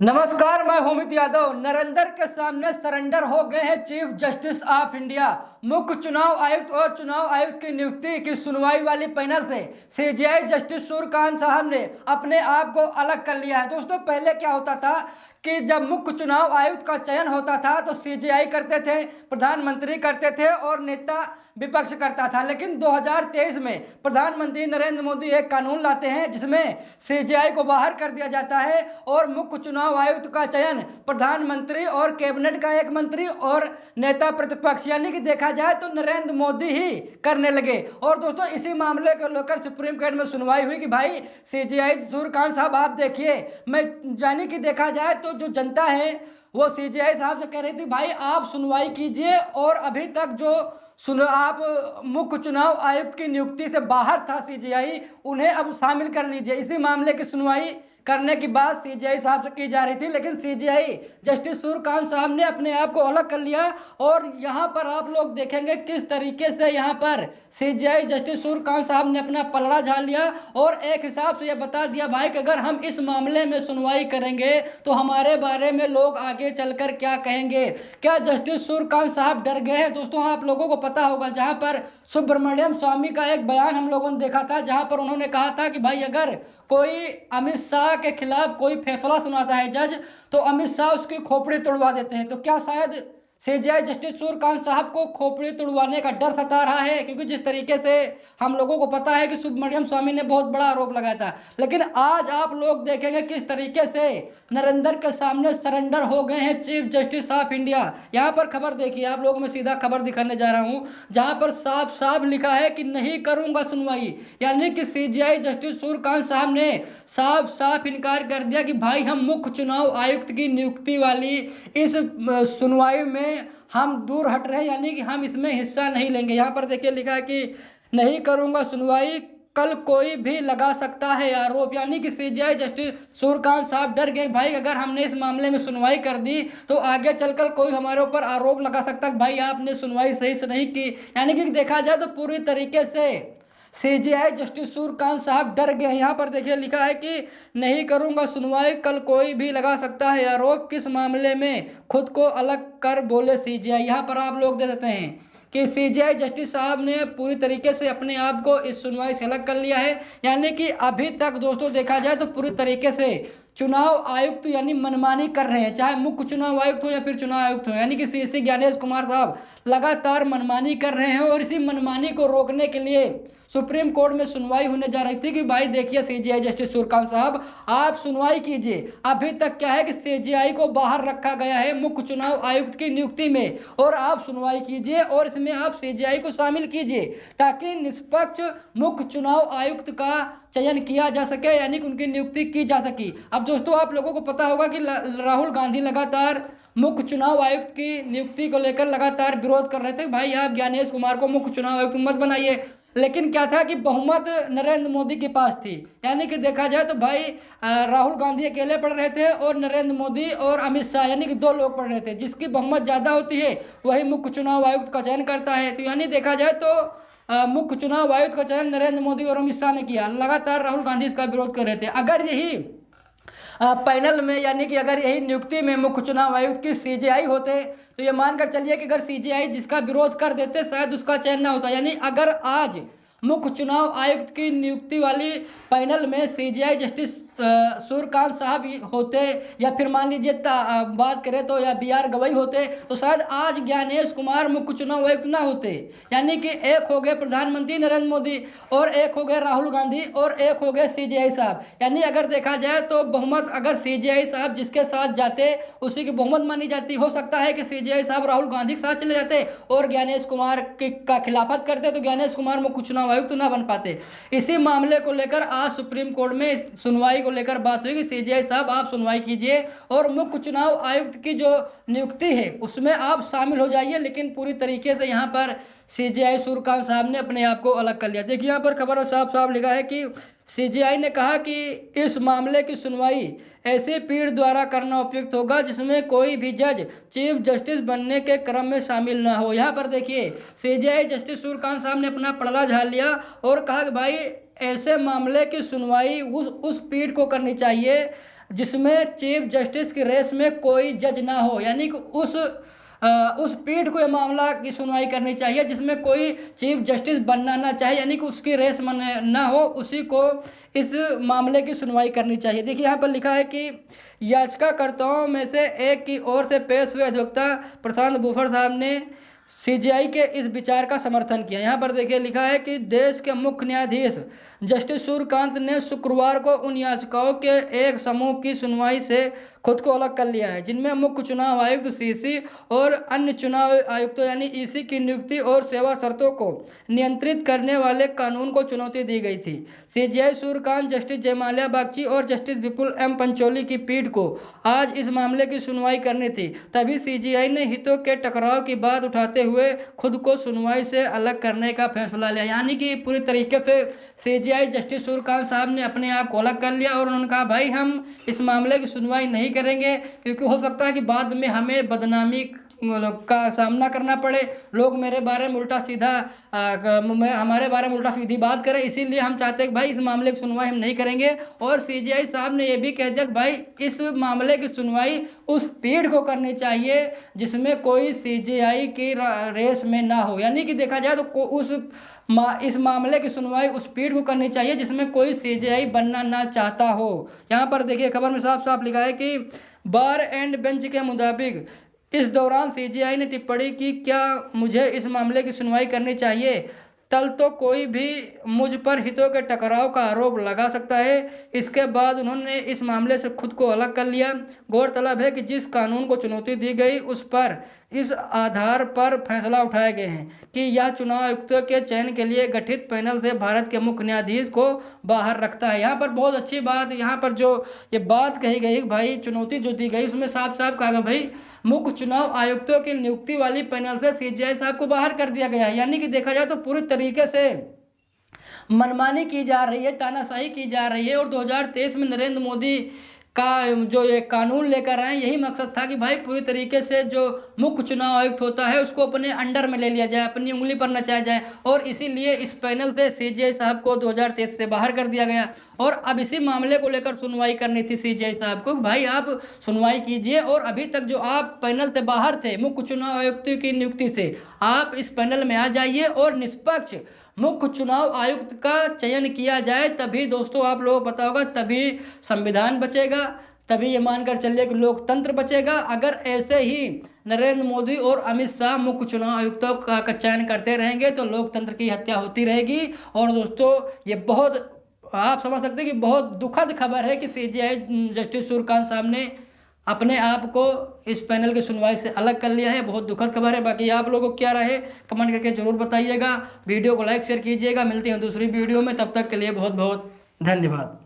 नमस्कार, मैं होमित यादव। नरेंद्र के सामने सरेंडर हो गए हैं चीफ जस्टिस ऑफ इंडिया। मुख्य चुनाव आयुक्त और चुनाव आयुक्त की नियुक्ति की सुनवाई वाली पैनल से सीजेआई जस्टिस सूर्यकांत साहब ने अपने आप को अलग कर लिया है। दोस्तों, पहले क्या होता था कि जब मुख्य चुनाव आयुक्त का चयन होता था तो सीजेआई करते थे, प्रधानमंत्री करते थे और नेता विपक्ष करता था। लेकिन 2023 में प्रधानमंत्री नरेंद्र मोदी एक कानून लाते हैं जिसमें सीजेआई को बाहर कर दिया जाता है और मुख्य चुनाव आयुक्त का चयन प्रधानमंत्री और कैबिनेट का एक मंत्री और नेता प्रतिपक्ष यानी कि देखा जाए तो नरेंद्र मोदी ही करने लगे। और दोस्तों, इसी मामले को लेकर सुप्रीम कोर्ट में सुनवाई हुई कि भाई सीजेआई सूर्यकांत साहब, आप देखिए, मैं यानी कि देखा जाए तो जो जनता है वो सीजेआई साहब से कह रही थी भाई आप सुनवाई कीजिए, और अभी तक जो आप मुख्य चुनाव आयुक्त की नियुक्ति से बाहर था सीजेआई, उन्हें अब शामिल कर लीजिए। इसी मामले की सुनवाई करने की बात सीजेआई साहब से की जा रही थी, लेकिन सीजेआई जस्टिस सूर्यकांत साहब ने अपने आप को अलग कर लिया। और यहाँ पर आप लोग देखेंगे किस तरीके से यहाँ पर सीजेआई जस्टिस सूर्यकांत साहब ने अपना पलड़ा झाड़ लिया और एक हिसाब से यह बता दिया भाई कि अगर हम इस मामले में सुनवाई करेंगे तो हमारे बारे में लोग आगे चलकर क्या कहेंगे। क्या जस्टिस सूर्यकांत साहब डर गए हैं? दोस्तों, आप लोगों को पता होगा, जहाँ पर सुब्रमण्यम स्वामी का एक बयान हम लोगों ने देखा था, जहाँ पर उन्होंने कहा था कि भाई अगर कोई अमित शाह के खिलाफ कोई फैसला सुनाता है जज, तो अमित शाह उसकी खोपड़ी तोड़वा देते हैं। तो क्या शायद सीजेआई जस्टिस सूर्यकांत साहब को खोपड़ी तोड़वाने का डर सता रहा है? क्योंकि जिस तरीके से हम लोगों को पता है कि सुब्रमण्यम स्वामी ने बहुत बड़ा आरोप लगाया था, लेकिन आज आप लोग देखेंगे किस तरीके से नरेंद्र के सामने सरेंडर हो गए हैं चीफ जस्टिस ऑफ इंडिया। यहाँ पर खबर देखिए, आप लोगों में सीधा खबर दिखाने जा रहा हूँ, जहाँ पर साफ साफ लिखा है कि नहीं करूँगा सुनवाई। यानी कि सीजेआई जस्टिस सूर्यकांत साहब ने साफ साफ इनकार कर दिया कि भाई हम मुख्य चुनाव आयुक्त की नियुक्ति वाली इस सुनवाई में हम दूर हट रहे हैं, यानी कि हम इसमें हिस्सा नहीं लेंगे। यहाँ पर देखिए लिखा है कि नहीं करूँगा सुनवाई, कल कोई भी लगा सकता है आरोप। यानी कि सीजेआई जस्टिस सूर्यकांत साहब डर गए भाई अगर हमने इस मामले में सुनवाई कर दी तो आगे चलकर कोई हमारे ऊपर आरोप लगा सकता है भाई आपने सुनवाई सही से नहीं की। यानी कि देखा जाए तो पूरी तरीके से सीजेआई जस्टिस सूर्यकांत साहब डर गए। यहाँ पर देखिए लिखा है कि नहीं करूँगा सुनवाई, कल कोई भी लगा सकता है आरोप, किस मामले में खुद को अलग कर बोले सीजेआई। यहाँ पर आप लोग देख सकते हैं कि सीजेआई जस्टिस साहब ने पूरी तरीके से अपने आप को इस सुनवाई से अलग कर लिया है। यानी कि अभी तक दोस्तों देखा जाए तो पूरी तरीके से चुनाव आयुक्त यानी मनमानी कर रहे हैं, चाहे मुख्य चुनाव आयुक्त हो या फिर चुनाव आयुक्त हो। यानी कि सीसी ज्ञानेश कुमार साहब लगातार मनमानी कर रहे हैं और इसी मनमानी को रोकने के लिए सुप्रीम कोर्ट में सुनवाई होने जा रही थी कि भाई देखिए सीजेआई जस्टिस सूर्यकांत साहब आप सुनवाई कीजिए। अभी तक क्या है कि सीजेआई को बाहर रखा गया है मुख्य चुनाव आयुक्त की नियुक्ति में, और आप सुनवाई कीजिए और इसमें आप सीजेआई को शामिल कीजिए ताकि निष्पक्ष मुख्य चुनाव आयुक्त का चयन किया जा सके, यानी कि उनकी नियुक्ति की जा सके। अब दोस्तों, आप लोगों को पता होगा कि राहुल गांधी लगातार मुख्य चुनाव आयुक्त की नियुक्ति को लेकर लगातार विरोध कर रहे थे, भाई आप ज्ञानेश कुमार को मुख्य चुनाव आयुक्त मत बनाइए। लेकिन क्या था कि बहुमत नरेंद्र मोदी के पास थी। यानी कि देखा जाए तो भाई राहुल गांधी अकेले पढ़ रहे थे और नरेंद्र मोदी और अमित शाह यानी कि दो लोग पढ़ रहे थे। जिसकी बहुमत ज़्यादा होती है वही मुख्य चुनाव आयुक्त का चयन करता है। तो यानी देखा जाए तो मुख्य चुनाव आयुक्त का चयन नरेंद्र मोदी और अमित शाह ने किया। लगातार राहुल गांधी इसका विरोध कर रहे थे। अगर यही पैनल में यानी कि अगर यही नियुक्ति में मुख्य चुनाव आयुक्त की सीजेआई होते तो ये मानकर चलिए कि अगर सीजेआई जिसका विरोध कर देते शायद उसका चयन ना होता। यानी अगर आज मुख्य चुनाव आयुक्त की नियुक्ति वाली पैनल में सीजेआई जस्टिस सूर्यकांत साहब होते या फिर मान लीजिए बात करें तो या बी आर गवई होते तो शायद आज ज्ञानेश कुमार मुख्य चुनाव आयुक्त ना होते। यानी कि एक हो गए प्रधानमंत्री नरेंद्र मोदी और एक हो गए राहुल गांधी और एक हो गए सीजेआई साहब। यानी अगर देखा जाए तो बहुमत अगर सीजेआई साहब जिसके साथ जाते उसी की बहुमत मानी जाती। हो सकता है कि सीजेआई साहब राहुल गांधी के साथ चले जाते और ज्ञानेश कुमार का खिलाफत करते तो ज्ञानेश कुमार मुख्य चुनाव आयुक्त ना बन पाते। इसी मामले को लेकर आज सुप्रीम कोर्ट में सुनवाई को लेकर बात हुई कि सीजेआई साहब आप सुनवाई कीजिए और मुख्य चुनाव आयुक्त की जो नियुक्ति है उसमें आप शामिल हो जाइए। लेकिन पूरी तरीके से यहाँ पर सीजेआई सूर्यकांत साहब ने अपने आप को अलग कर लिया। देखिए यहाँ पर खबर साफ साफ लिखा है कि सीजेआई ने कहा कि इस मामले की सुनवाई ऐसे पीठ द्वारा करना उपयुक्त होगा जिसमें कोई भी जज चीफ जस्टिस बनने के क्रम में शामिल ना हो। यहाँ पर देखिए सीजेआई जस्टिस सूर्यकांत साहब ने अपना पलड़ा झाड़ लिया और कहा कि भाई ऐसे मामले की सुनवाई उस पीठ को करनी चाहिए जिसमें चीफ जस्टिस की रेस में कोई जज ना हो, यानी कि उस पीठ को यह मामला की सुनवाई करनी चाहिए जिसमें कोई चीफ जस्टिस बनना ना चाहे, यानी कि उसकी रेस ना हो, उसी को इस मामले की सुनवाई करनी चाहिए। देखिए यहाँ पर लिखा है कि याचिकाकर्ताओं में से एक की ओर से पेश हुए अधिवक्ता प्रशांत भूषण साहब ने सीजीआई के इस विचार का समर्थन किया। यहाँ पर देखिए लिखा है कि देश के मुख्य न्यायाधीश जस्टिस सूर्यकांत ने शुक्रवार को उन याचिकाओं के एक समूह की सुनवाई से खुद को अलग कर लिया है जिनमें मुख्य चुनाव आयुक्त सीसी और अन्य चुनाव आयुक्तों यानी ईसी की नियुक्ति और सेवा शर्तों को नियंत्रित करने वाले कानून को चुनौती दी गई थी। सीजीआई सूर्यकांत, जस्टिस जयमाल्या बागची और जस्टिस विपुल एम पंचोली की पीठ को आज इस मामले की सुनवाई करनी थी, तभी सीजीआई ने हितों के टकराव की बात उठाते हुए खुद को सुनवाई से अलग करने का फैसला लिया। यानी कि पूरी तरीके से सीजीआई जस्टिस सूर्यकांत साहब ने अपने आप को अलग कर लिया और उन्होंने कहा भाई हम इस मामले की सुनवाई नहीं करेंगे, क्योंकि हो सकता है कि बाद में हमें बदनामी का सामना करना पड़े, लोग मेरे बारे में उल्टा सीधा हमारे बारे में उल्टा सीधी बात करें, इसीलिए हम चाहते हैं कि भाई इस मामले की सुनवाई हम नहीं करेंगे। और सीजीआई साहब ने यह भी कह दिया कि भाई इस मामले की सुनवाई उस पीठ को करनी चाहिए जिसमें कोई सीजीआई की रेस में ना हो, यानी कि देखा जाए तो इस मामले की सुनवाई उस पीठ को करनी चाहिए जिसमें कोई सीजीआई बनना ना चाहता हो। यहाँ पर देखिए खबर में साफ साफ लिखा है कि बार एंड बेंच के मुताबिक इस दौरान सीजीआई ने टिप्पणी की, क्या मुझे इस मामले की सुनवाई करनी चाहिए? तल तो कोई भी मुझ पर हितों के टकराव का आरोप लगा सकता है। इसके बाद उन्होंने इस मामले से खुद को अलग कर लिया। गौरतलब है कि जिस कानून को चुनौती दी गई उस पर इस आधार पर फैसला उठाए गए हैं कि यह चुनाव आयुक्तों के चयन के लिए गठित पैनल से भारत के मुख्य न्यायाधीश को बाहर रखता है। यहाँ पर बहुत अच्छी बात, यहाँ पर जो ये बात कही गई भाई चुनौती जो दी गई उसमें साफ साफ कहा गया भाई मुख्य चुनाव आयुक्तों की नियुक्ति वाली पैनल से सीजीआई साहब को बाहर कर दिया गया है। यानी कि देखा जाए तो पूरी तरीके से मनमानी की जा रही है, तानाशाही की जा रही है। और 2023 में नरेंद्र मोदी का जो ये कानून लेकर आए यही मकसद था कि भाई पूरी तरीके से जो मुख्य चुनाव आयुक्त होता है उसको अपने अंडर में ले लिया जाए, अपनी उंगली पर नचाया जाए, और इसीलिए इस पैनल से सीजीआई साहब को 2023 से बाहर कर दिया गया। और अब इसी मामले को लेकर सुनवाई करनी थी सीजीआई साहब को, भाई आप सुनवाई कीजिए और अभी तक जो आप पैनल से बाहर थे मुख्य चुनाव आयुक्त की नियुक्ति से, आप इस पैनल में आ जाइए और निष्पक्ष मुख्य चुनाव आयुक्त का चयन किया जाए, तभी दोस्तों आप लोगों को पता होगा तभी संविधान बचेगा, तभी ये मानकर चलिए कि लोकतंत्र बचेगा। अगर ऐसे ही नरेंद्र मोदी और अमित शाह मुख्य चुनाव आयुक्तों का चयन करते रहेंगे तो लोकतंत्र की हत्या होती रहेगी। और दोस्तों ये बहुत आप समझ सकते हैं कि बहुत दुखद खबर है कि सीजीआई जस्टिस सूर्यकांत साहब ने अपने आप को इस पैनल की सुनवाई से अलग कर लिया है। बहुत दुखद खबर है। बाकी आप लोगों को क्या रहे कमेंट करके जरूर बताइएगा, वीडियो को लाइक शेयर कीजिएगा। मिलते हैं दूसरी वीडियो में, तब तक के लिए बहुत बहुत धन्यवाद।